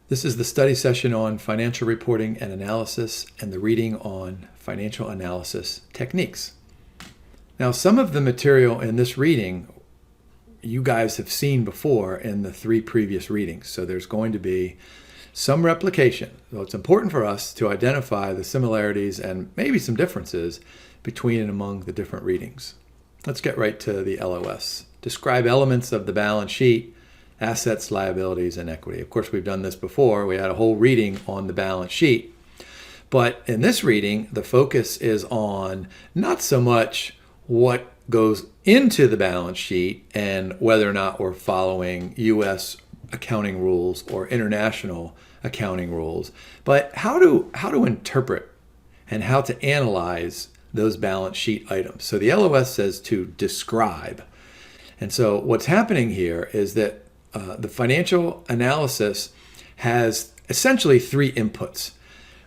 This is the study session on financial reporting and analysis and the reading on financial analysis techniques. Now, some of the material in this reading you guys have seen before in the 3 previous readings. So there's going to be some replication. So it's important for us to identify the similarities and maybe some differences between and among the different readings. Let's get right to the LOS. Describe elements of the balance sheet, assets, liabilities, and equity. Of course, we've done this before. We had a whole reading on the balance sheet. But in this reading, the focus is on not so much what goes into the balance sheet and whether or not we're following U.S. accounting rules or international accounting rules, but how to interpret and how to analyze those balance sheet items. So the LOS says to describe. And so what's happening here is that the financial analysis has essentially 3 inputs.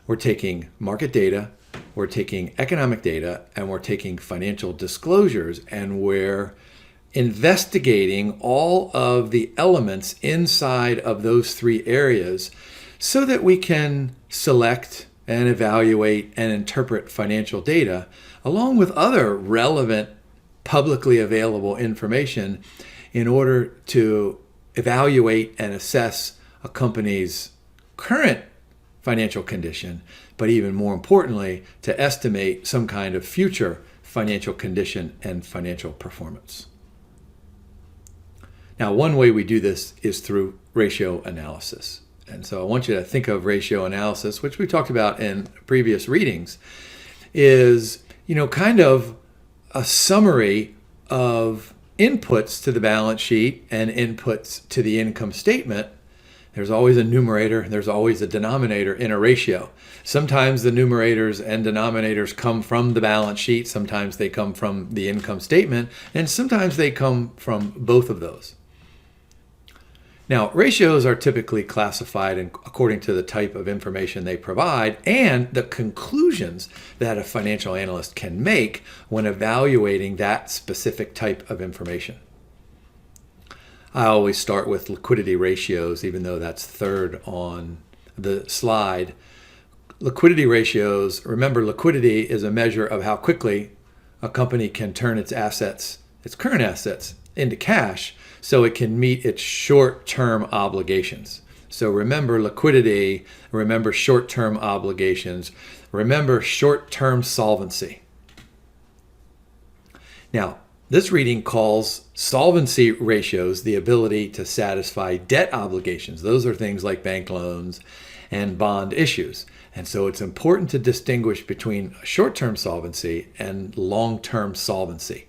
We're taking market data, we're taking economic data, and we're taking financial disclosures, and we're investigating all of the elements inside of those 3 areas so that we can select and evaluate and interpret financial data along with other relevant publicly available information in order to evaluate and assess a company's current financial condition, but even more importantly, to estimate some kind of future financial condition and financial performance. Now, one way we do this is through ratio analysis. And so I want you to think of ratio analysis, which we talked about in previous readings, is, kind of a summary of inputs to the balance sheet and inputs to the income statement. There's always a numerator, there's always a denominator in a ratio. Sometimes the numerators and denominators come from the balance sheet, sometimes they come from the income statement, and sometimes they come from both of those. Now, ratios are typically classified according to the type of information they provide and the conclusions that a financial analyst can make when evaluating that specific type of information. I always start with liquidity ratios, even though that's 3rd on the slide. Liquidity ratios, remember, liquidity is a measure of how quickly a company can turn its assets, its current assets, into cash so it can meet its short-term obligations. So remember liquidity, remember short-term obligations, remember short-term solvency. Now, this reading calls solvency ratios the ability to satisfy debt obligations. Those are things like bank loans and bond issues. And so it's important to distinguish between short-term solvency and long-term solvency.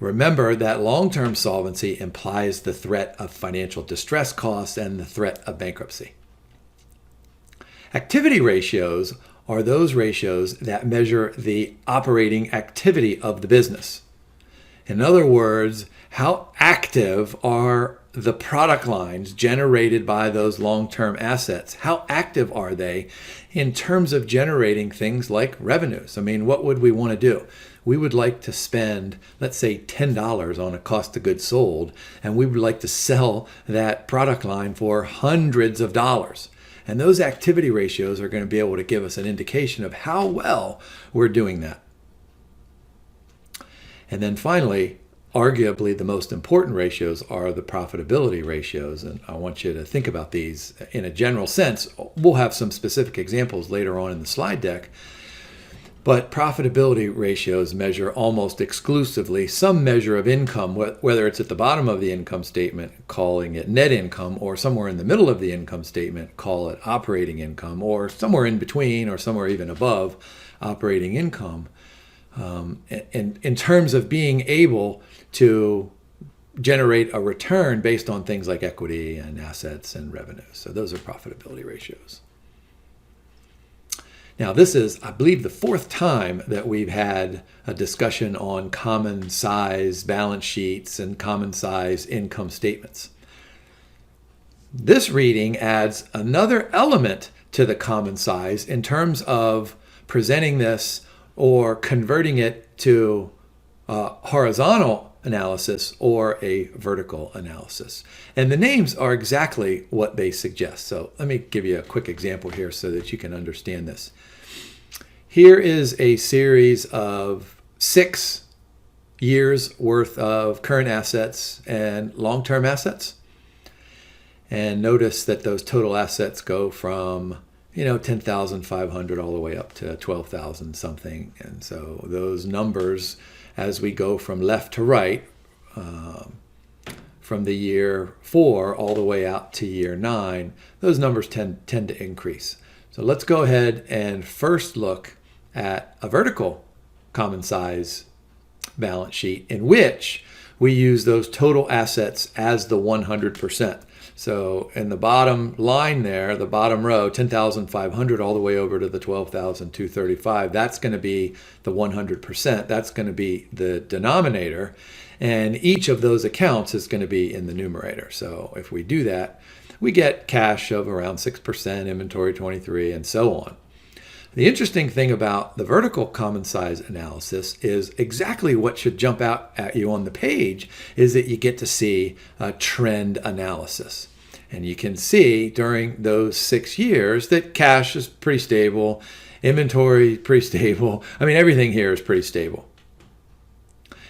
Remember that long-term solvency implies the threat of financial distress costs and the threat of bankruptcy. Activity ratios are those ratios that measure the operating activity of the business. In other words, how active are the product lines generated by those long-term assets? How active are they in terms of generating things like revenues? I mean, what would we want to do? We would like to spend, let's say, $10 on a cost of goods sold, and we would like to sell that product line for hundreds of dollars. And those activity ratios are going to be able to give us an indication of how well we're doing that. And then finally, arguably the most important ratios are the profitability ratios. And I want you to think about these in a general sense. We'll have some specific examples later on in the slide deck. But profitability ratios measure almost exclusively some measure of income, whether it's at the bottom of the income statement, calling it net income, or somewhere in the middle of the income statement, call it operating income, or somewhere in between, or somewhere even above operating income. In terms of being able to generate a return based on things like equity and assets and revenue. So those are profitability ratios. Now, this is, I believe, the 4th time that we've had a discussion on common size balance sheets and common size income statements. This reading adds another element to the common size in terms of presenting this or converting it to horizontal analysis or a vertical analysis. And the names are exactly what they suggest. So let me give you a quick example here so that you can understand this. Here is a series of 6 years worth of current assets and long-term assets. And notice that those total assets go from 10,500 all the way up to 12,000 something. And so those numbers, as we go from left to right, from the year 4 all the way out to year 9, those numbers tend to increase. So let's go ahead and first look at a vertical common size balance sheet in which we use those total assets as the 100%. So in the bottom line there, the bottom row, 10,500 all the way over to the 12,235, that's going to be the 100%. That's going to be the denominator. And each of those accounts is going to be in the numerator. So if we do that, we get cash of around 6%, inventory 23, and so on. The interesting thing about the vertical common size analysis is exactly what should jump out at you on the page is that you get to see a trend analysis. And you can see during those 6 years that cash is pretty stable, inventory pretty stable. I mean, everything here is pretty stable.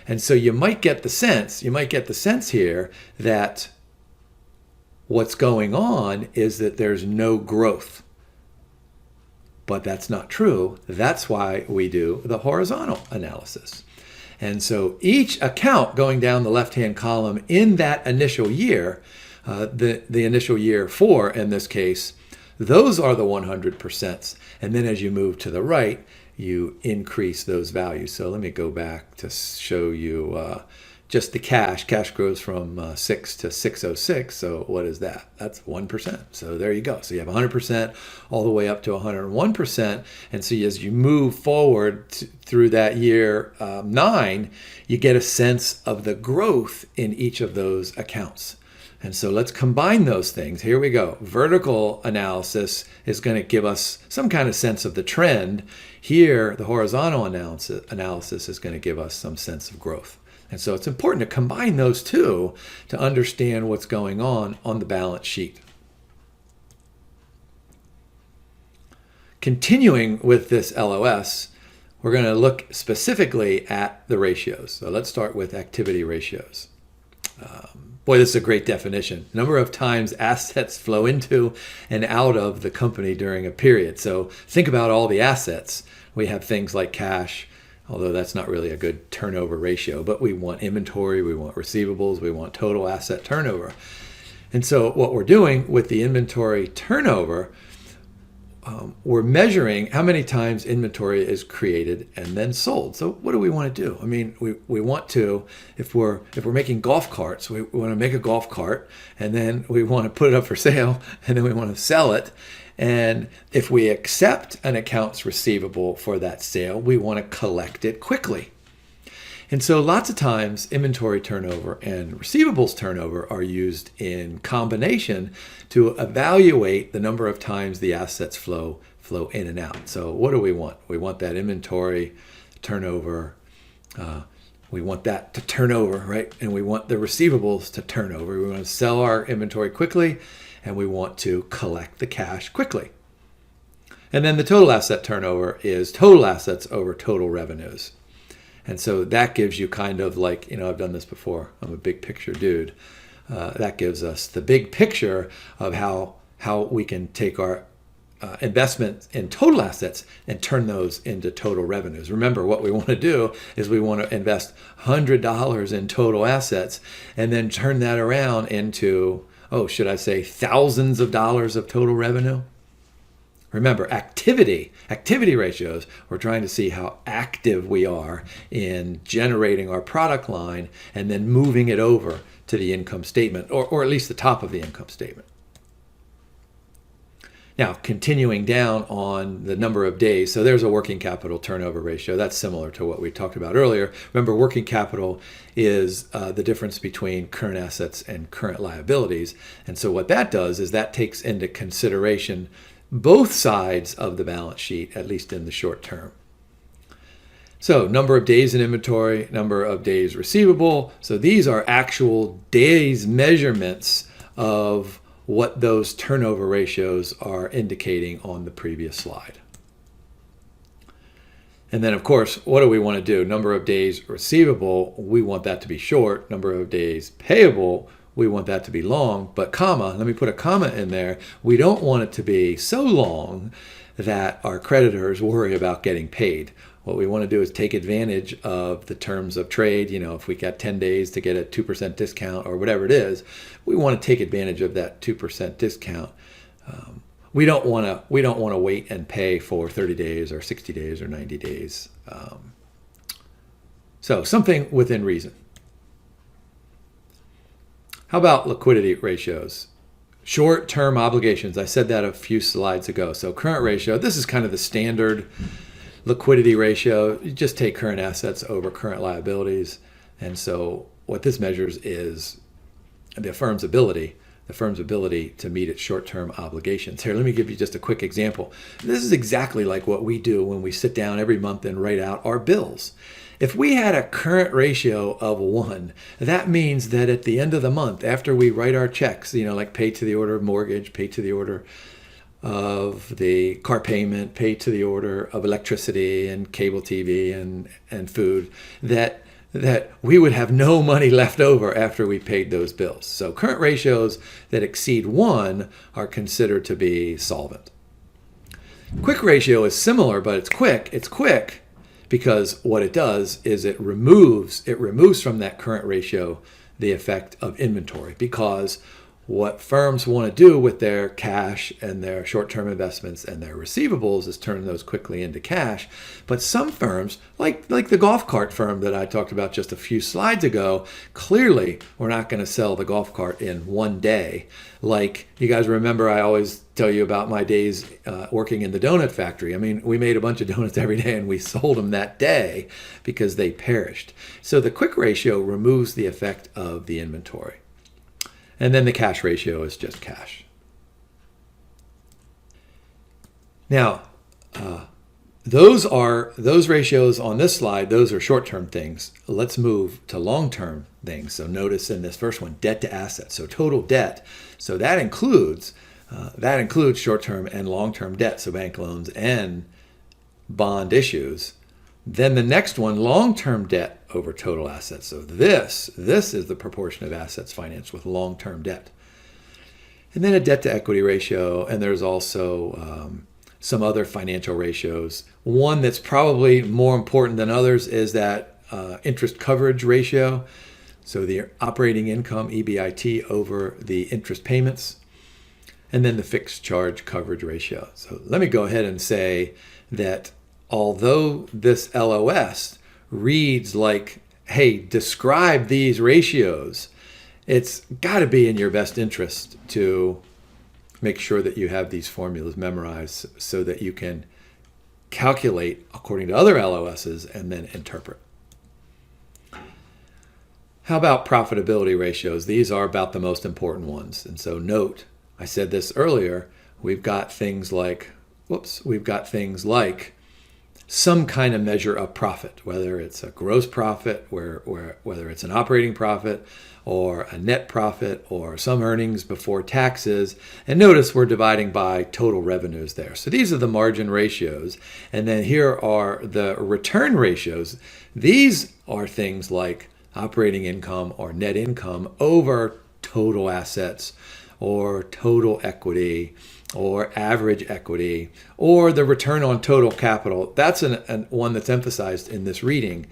And so you might get the sense here that what's going on is that there's no growth. But that's not true. That's why we do the horizontal analysis. And so each account going down the left-hand column in that initial year, the initial year 4 in this case, those are the 100%. And then as you move to the right, you increase those values. So let me go back to show you just the cash. Cash grows from 6 to 606. So what is that? That's 1%. So there you go. So you have 100% all the way up to 101%. And so as you move forward through that year 9, you get a sense of the growth in each of those accounts. And so let's combine those things. Here we go. Vertical analysis is going to give us some kind of sense of the trend. Here, the horizontal analysis is going to give us some sense of growth. And so it's important to combine those two to understand what's going on the balance sheet. Continuing with this LOS, we're going to look specifically at the ratios. So let's start with activity ratios. Boy, this is a great definition. Number of times assets flow into and out of the company during a period. So think about all the assets. We have things like cash, although that's not really a good turnover ratio, but we want inventory, we want receivables, we want total asset turnover. And so what we're doing with the inventory turnover, we're measuring how many times inventory is created and then sold. So what do we want to do? I mean, we want to, if we're making golf carts, we want to make a golf cart and then we want to put it up for sale and then we want to sell it. And if we accept an accounts receivable for that sale, we want to collect it quickly. And so lots of times inventory turnover and receivables turnover are used in combination to evaluate the number of times the assets flow in and out. So what do we want? We want that inventory turnover. We want that to turn over, right? And we want the receivables to turn over. We want to sell our inventory quickly and we want to collect the cash quickly. And then the total asset turnover is total assets over total revenues. And so that gives you kind of like, I've done this before. I'm a big picture dude. That gives us the big picture of how we can take our investment in total assets and turn those into total revenues. Remember, what we want to do is we want to invest $100 in total assets and then turn that around into, should I say thousands of dollars of total revenue? Remember, activity ratios, we're trying to see how active we are in generating our product line and then moving it over to the income statement, or at least the top of the income statement. Now, continuing down on the number of days, so there's a working capital turnover ratio. That's similar to what we talked about earlier. Remember, working capital is the difference between current assets and current liabilities. And so what that does is that takes into consideration both sides of the balance sheet, at least in the short term. So number of days in inventory, number of days receivable. So these are actual days measurements of what those turnover ratios are indicating on the previous slide. And then, of course, what do we want to do? Number of days receivable, we want that to be short. Number of days payable, we want that to be long. But comma, let me put a comma in there. We don't want it to be so long that our creditors worry about getting paid. What we want to do is take advantage of the terms of trade. You know, if we got 10 days to get a 2% discount or whatever it is, we want to take advantage of that 2% discount. We don't want to wait and pay for 30 days or 60 days or 90 days. So something within reason. How about liquidity ratios? Short-term obligations. I said that a few slides ago. So current ratio, this is kind of the standard liquidity ratio. You just take current assets over current liabilities. And so what this measures is the firm's ability to meet its short-term obligations. Here, let me give you just a quick example. This is exactly like what we do when we sit down every month and write out our bills. If we had a current ratio of 1, that means that at the end of the month, after we write our checks, you know, like pay to the order of mortgage, pay to the order of the car payment, pay to the order of electricity and cable TV and food, that we would have no money left over after we paid those bills. So current ratios that exceed 1 are considered to be solvent. Quick ratio is similar, but it's quick. It's quick because what it does is it removes from that current ratio the effect of inventory, because what firms want to do with their cash and their short-term investments and their receivables is turn those quickly into cash. But some firms, like the golf cart firm that I talked about just a few slides ago, clearly we're not going to sell the golf cart in one day. Like, you guys remember, I always tell you about my days working in the donut factory. I mean, we made a bunch of donuts every day and we sold them that day because they perished. So the quick ratio removes the effect of the inventory. And then the cash ratio is just cash. Now, those ratios on this slide, those are short-term things. Let's move to long-term things. So notice in this first one, debt to assets. So total debt. So that includes short-term and long-term debt. So bank loans and bond issues. Then the next one, long-term debt over total assets. So this is the proportion of assets financed with long-term debt. And then a debt-to-equity ratio, and there's also some other financial ratios. One that's probably more important than others is that interest coverage ratio. So the operating income, EBIT, over the interest payments. And then the fixed charge coverage ratio. So let me go ahead and say that although this LOS reads like, hey, describe these ratios, it's got to be in your best interest to make sure that you have these formulas memorized so that you can calculate according to other LOSs and then interpret. How about profitability ratios? These are about the most important ones. And so note, I said this earlier, we've got things like some kind of measure of profit, whether it's a gross profit, whether it's an operating profit or a net profit or some earnings before taxes. And notice we're dividing by total revenues there. So these are the margin ratios. And then here are the return ratios. These are things like operating income or net income over total assets or total equity or average equity, or the return on total capital. That's one that's emphasized in this reading.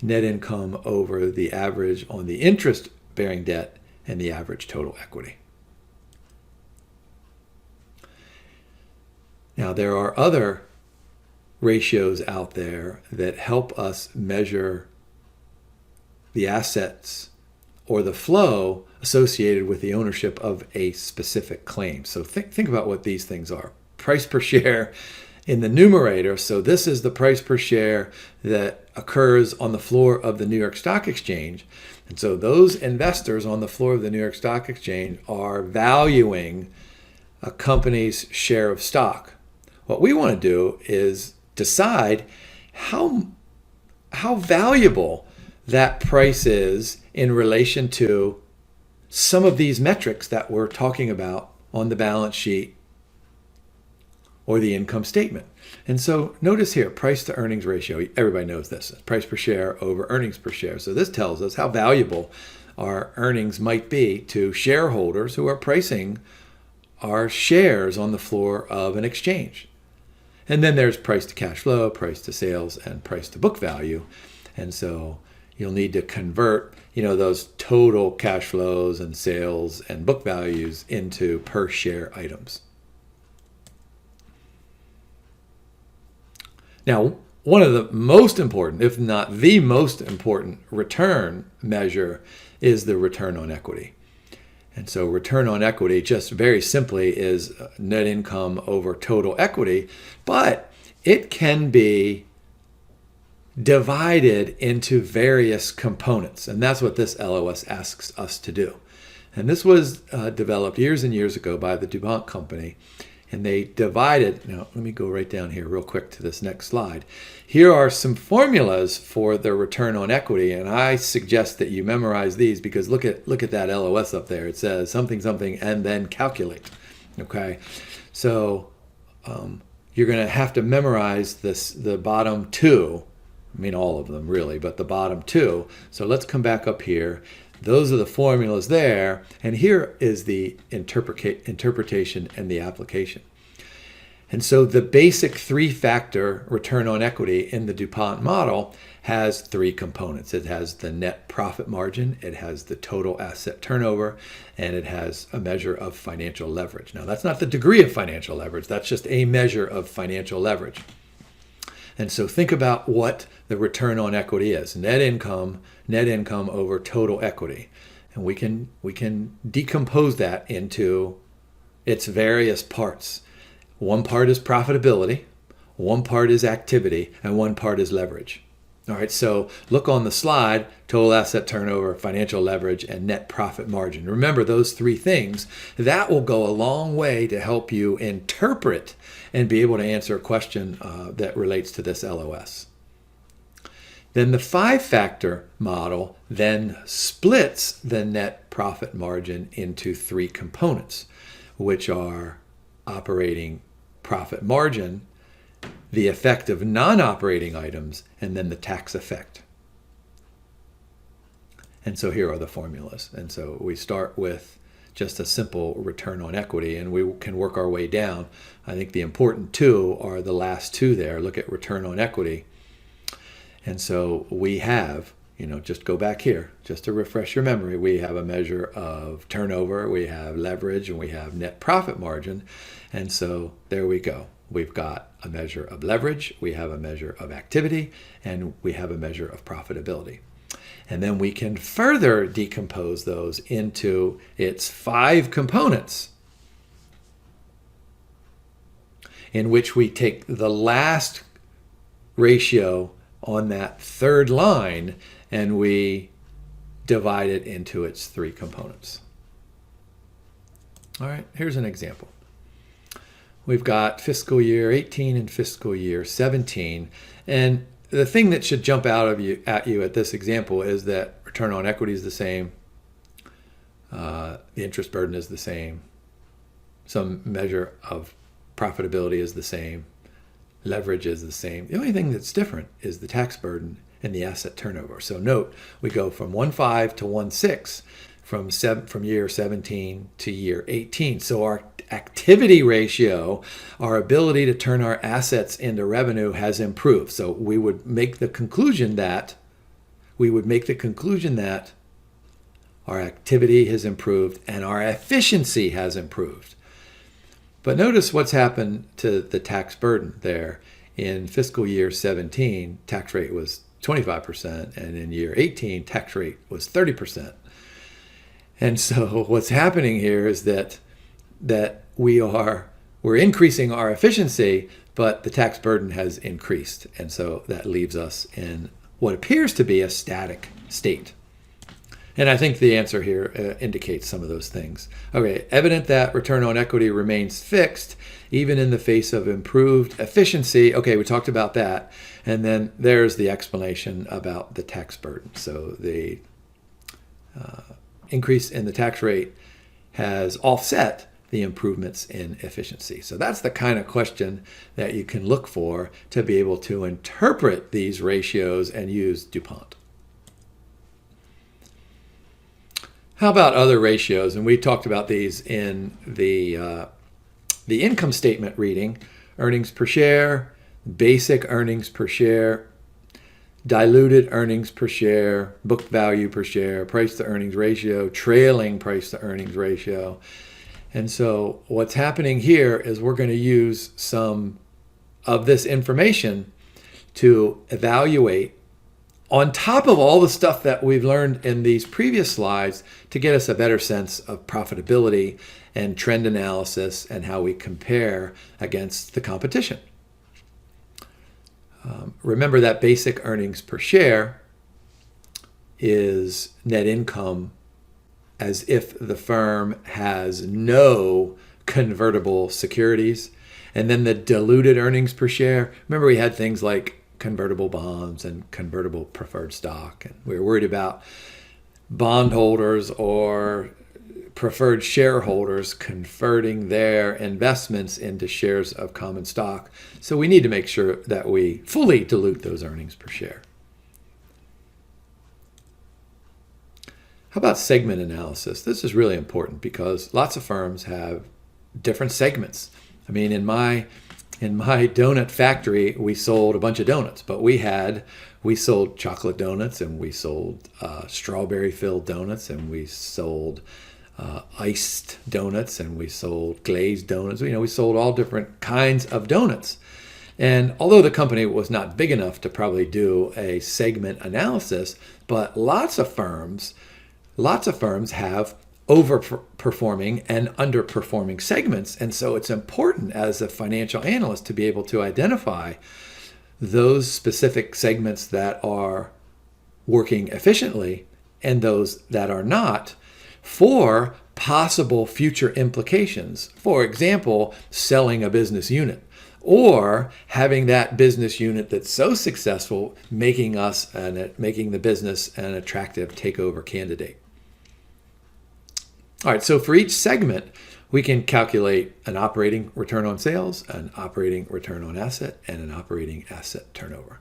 Net income over the average on the interest-bearing debt and the average total equity. Now, there are other ratios out there that help us measure the assets or the flow associated with the ownership of a specific claim. So think about what these things are. Price per share in the numerator. So this is the price per share that occurs on the floor of the New York Stock Exchange. And so those investors on the floor of the New York Stock Exchange are valuing a company's share of stock. What we want to do is decide how how valuable that price is in relation to some of these metrics that we're talking about on the balance sheet or the income statement. And so notice here, price to earnings ratio. Everybody knows this, price per share over earnings per share. So this tells us how valuable our earnings might be to shareholders who are pricing our shares on the floor of an exchange. And then there's price to cash flow, price to sales, and price to book value. And so you'll need to convert, those total cash flows and sales and book values into per share items. Now, one of the most important, if not the most important return measure is the return on equity. And so return on equity, just very simply, is net income over total equity, but it can be divided into various components. And that's what this LOS asks us to do. And this was developed years and years ago by the DuPont company. And they divided, now let me go right down here real quick to this next slide. Here are some formulas for the return on equity, and I suggest that you memorize these because look at that LOS up there. It says something, something, and then calculate. Okay, so you're going to have to memorize the bottom two. I mean all of them really, but the bottom two. So let's come back up here. Those are the formulas there, and here is the interpretation and the application. And so the basic three-factor return on equity in the DuPont model has three components. It has the net profit margin, it has the total asset turnover, and it has a measure of financial leverage. Now, that's not the degree of financial leverage, that's just a measure of financial leverage. And so think about what the return on equity is. Net income over total equity. And we can decompose that into its various parts. One part is profitability, one part is activity, and one part is leverage. All right, so look on the slide, total asset turnover, financial leverage, and net profit margin. Remember those three things. That will go a long way to help you interpret and be able to answer a question that relates to this LOS. Then the five-factor model then splits the net profit margin into three components, which are operating profit margin, the effect of non-operating items, and then the tax effect. And so here are the formulas. And so we start with just a simple return on equity, and we can work our way down. I think the important two are the last two there. Look at return on equity. And so we have, just go back here, just to refresh your memory, we have a measure of turnover, we have leverage, and we have net profit margin. And so there we go. We've got a measure of leverage, we have a measure of activity, and we have a measure of profitability. And then we can further decompose those into its five components, in which we take the last ratio on that third line and we divide it into its three components. All right, here's an example. We've got fiscal year 18 and fiscal year 17. And the thing that should jump out at you at this example is that return on equity is the same. The interest burden is the same. Some measure of profitability is the same. Leverage is the same. The only thing that's different is the tax burden and the asset turnover. So note, we go from 1.5 to 1.6 from year 17 to year 18. So our activity ratio, our ability to turn our assets into revenue, has improved. So we would make the conclusion that our activity has improved and our efficiency has improved. But notice what's happened to the tax burden there. In fiscal year 17, tax rate was 25%, and in year 18, tax rate was 30%. And so what's happening here is that we're increasing our efficiency, but the tax burden has increased. And so that leaves us in what appears to be a static state. And I think the answer here indicates some of those things. Okay, evident that return on equity remains fixed even in the face of improved efficiency. Okay, we talked about that. And then there's the explanation about the tax burden. So the increase in the tax rate has offset the improvements in efficiency. So that's the kind of question that you can look for to be able to interpret these ratios and use DuPont. How about other ratios? And we talked about these in the income statement reading: earnings per share, basic earnings per share, diluted earnings per share, book value per share, price to earnings ratio, trailing price to earnings ratio. And so what's happening here is we're going to use some of this information to evaluate, on top of all the stuff that we've learned in these previous slides, to get us a better sense of profitability and trend analysis and how we compare against the competition. Remember that basic earnings per share is net income as if the firm has no convertible securities. And then the diluted earnings per share, remember we had things like convertible bonds and convertible preferred stock. And we were worried about bondholders or preferred shareholders converting their investments into shares of common stock. So we need to make sure that we fully dilute those earnings per share. How about segment analysis? This is really important because lots of firms have different segments. I mean, in my donut factory, we sold a bunch of donuts, but we sold chocolate donuts, and we sold strawberry-filled donuts, and we sold iced donuts, and we sold glazed donuts. We sold all different kinds of donuts. And although the company was not big enough to probably do a segment analysis, but lots of firms have overperforming and underperforming segments. And so it's important as a financial analyst to be able to identify those specific segments that are working efficiently and those that are not, for possible future implications. For example, selling a business unit, or having that business unit that's so successful making the business an attractive takeover candidate. All right, so for each segment, we can calculate an operating return on sales, an operating return on asset, and an operating asset turnover.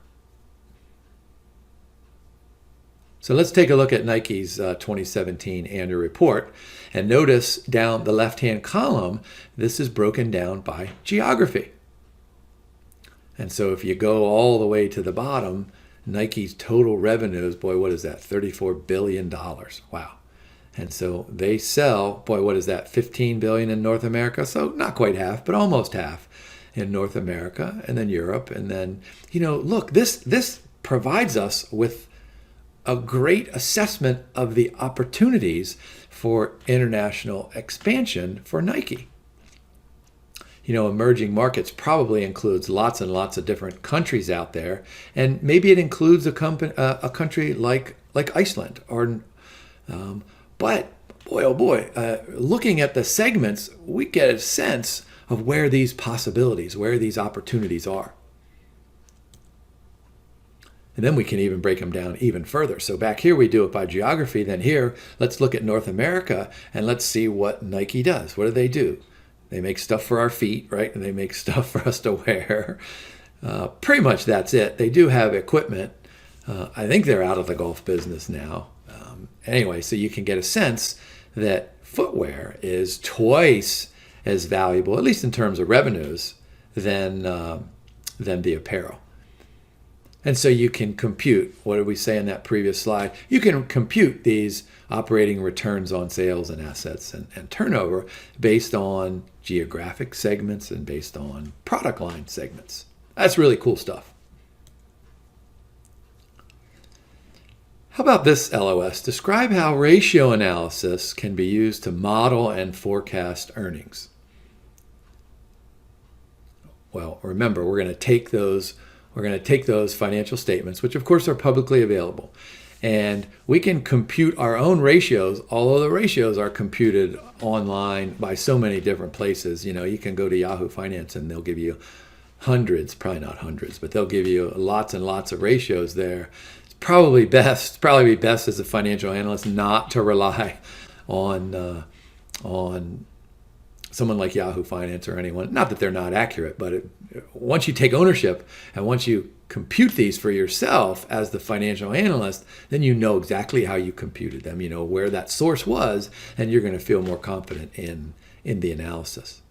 So let's take a look at Nike's 2017 annual report, and notice down the left-hand column, this is broken down by geography. And so if you go all the way to the bottom, Nike's total revenues, boy, what is that? $34 billion. Wow. And so they sell, boy, what is that? $15 billion in North America. So not quite half, but almost half in North America, and then Europe. And then, look, this provides us with a great assessment of the opportunities for international expansion for Nike. Emerging markets probably includes lots and lots of different countries out there, and maybe it includes a country like Iceland, but boy, oh boy, looking at the segments, we get a sense of where these possibilities, where these opportunities are. And then we can even break them down even further. So back here, we do it by geography. Then here, let's look at North America and let's see what Nike does. What do? They make stuff for our feet, right? And they make stuff for us to wear. Pretty much that's it. They do have equipment. I think they're out of the golf business now. Anyway, so you can get a sense that footwear is twice as valuable, at least in terms of revenues, than the apparel. And so you can compute, what did we say in that previous slide? You can compute these operating returns on sales and assets and turnover based on geographic segments and based on product line segments. That's really cool stuff. How about this LOS? Describe how ratio analysis can be used to model and forecast earnings. Well, remember, we're going to take those financial statements, which of course are publicly available, And we can compute our own ratios, although the ratios are computed online by so many different places. You can go to Yahoo Finance and they'll give you hundreds, probably not hundreds, but they'll give you lots and lots of ratios there. It's probably be best as a financial analyst not to rely on someone like Yahoo Finance or anyone. Not that they're not accurate, but once you take ownership and once you compute these for yourself as the financial analyst, then you know exactly how you computed them. You know where that source was, and you're going to feel more confident in the analysis.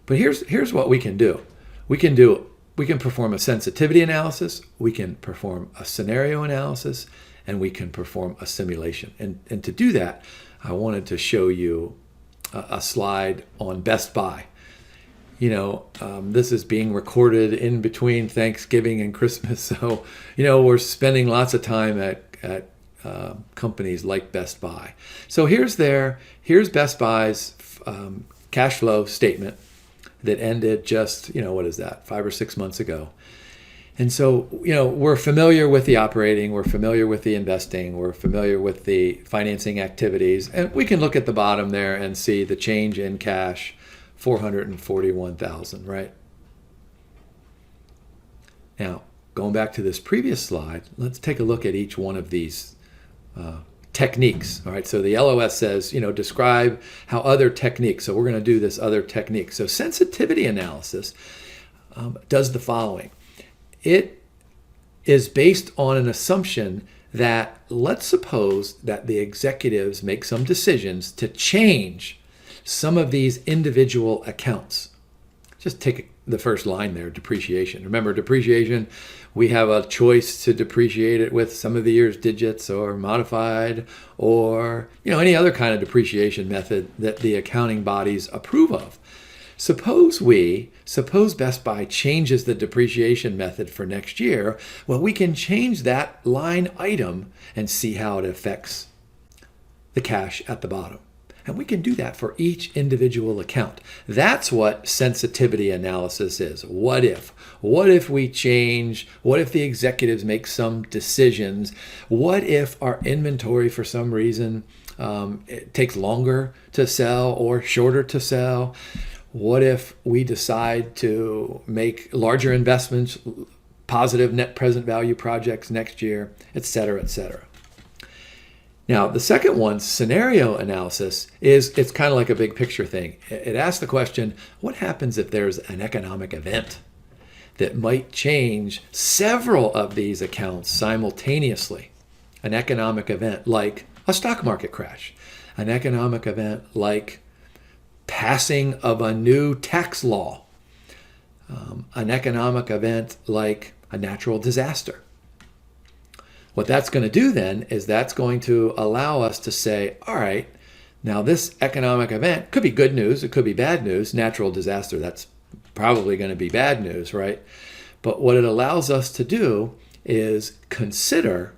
But here's what we can do. We can perform a sensitivity analysis, we can perform a scenario analysis, and we can perform a simulation. And to do that, I wanted to show you a slide on Best Buy. This is being recorded in between Thanksgiving and Christmas, so we're spending lots of time at companies like Best Buy. So here's Best Buy's cash flow statement that ended just 5 or 6 months ago. And so we're familiar with the operating, we're familiar with the investing, we're familiar with the financing activities, and we can look at the bottom there and see the change in cash, $441,000, right? Now, going back to this previous slide, let's take a look at each one of these techniques. All right, so the LOS says, describe how other techniques. So we're going to do this other technique. So sensitivity analysis does the following. It is based on an assumption that, let's suppose that the executives make some decisions to change some of these individual accounts. Just take the first line there, depreciation. Remember, depreciation, we have a choice to depreciate it with some of the year's digits or modified or any other kind of depreciation method that the accounting bodies approve of. Suppose Best Buy changes the depreciation method for next year. Well, we can change that line item and see how it affects the cash at the bottom. And we can do that for each individual account. That's what sensitivity analysis is. What if? What if we change? What if the executives make some decisions? What if our inventory, for some reason, it takes longer to sell or shorter to sell? What if we decide to make larger investments, positive net present value projects next year, et cetera, et cetera? Now, the second one, scenario analysis, it's kind of like a big picture thing. It asks the question, what happens if there's an economic event that might change several of these accounts simultaneously? An economic event like a stock market crash, an economic event like passing of a new tax law, an economic event like a natural disaster. What that's going to do then is that's going to allow us to say, all right, now this economic event could be good news, it could be bad news. Natural disaster, that's probably going to be bad news, right? But what it allows us to do is consider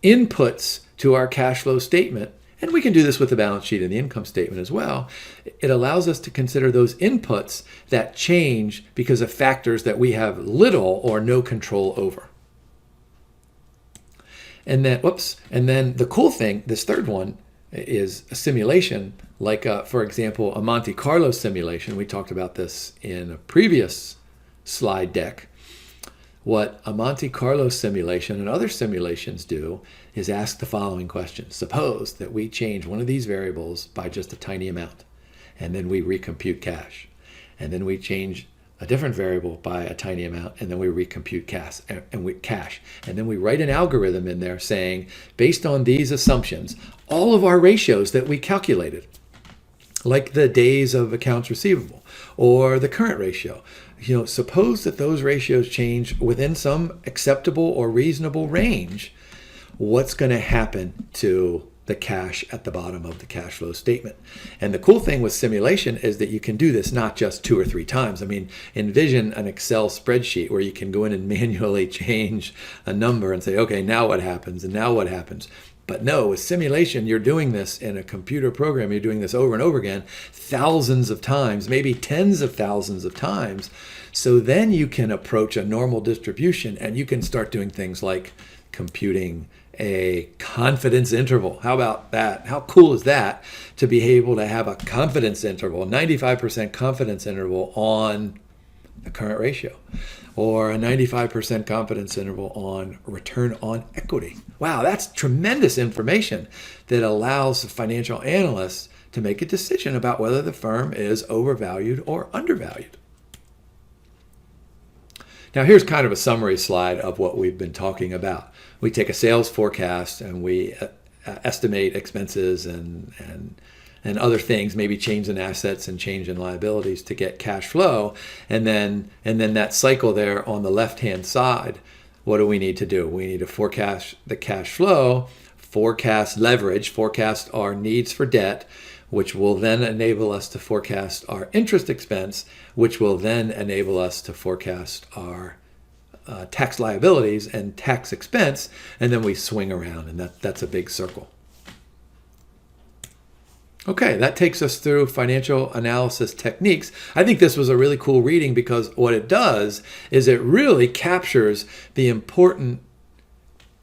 inputs to our cash flow statement, and we can do this with the balance sheet and the income statement as well. It allows us to consider those inputs that change because of factors that we have little or no control over. And then the cool thing, this third one, is a simulation, like, for example, a Monte Carlo simulation. We talked about this in a previous slide deck. What a Monte Carlo simulation and other simulations do is ask the following question. Suppose that we change one of these variables by just a tiny amount, and then we recompute cash. And then we change a different variable by a tiny amount, and then we recompute cash. And then we write an algorithm in there saying, based on these assumptions, all of our ratios that we calculated, like the days of accounts receivable or the current ratio, suppose that those ratios change within some acceptable or reasonable range, what's going to happen to the cash at the bottom of the cash flow statement. And the cool thing with simulation is that you can do this not just 2 or 3 times. I mean, envision an Excel spreadsheet where you can go in and manually change a number and say, okay, now what happens? And now what happens? But no, with simulation, you're doing this in a computer program. You're doing this over and over again, thousands of times, maybe tens of thousands of times. So then you can approach a normal distribution and you can start doing things like computing a confidence interval. How about that? How cool is that to be able to have a confidence interval, 95% confidence interval on the current ratio, or a 95% confidence interval on return on equity. Wow, that's tremendous information that allows financial analysts to make a decision about whether the firm is overvalued or undervalued. Now here's kind of a summary slide of what we've been talking about. We take a sales forecast and we estimate expenses and other things, maybe change in assets and change in liabilities to get cash flow. And then that cycle there on the left-hand side, what do we need to do? We need to forecast the cash flow, forecast leverage, forecast our needs for debt, which will then enable us to forecast our interest expense, which will then enable us to forecast our tax liabilities and tax expense, and then we swing around, and that's a big circle. Okay, that takes us through financial analysis techniques. I think this was a really cool reading because what it does is it really captures the important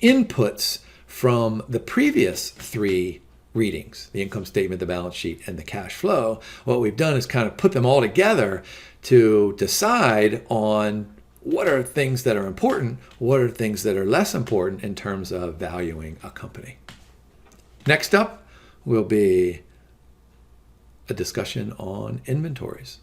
inputs from the previous 3 readings, the income statement, the balance sheet, and the cash flow. What we've done is kind of put them all together to decide on what are things that are important, what are things that are less important in terms of valuing a company. Next up will be a discussion on inventories.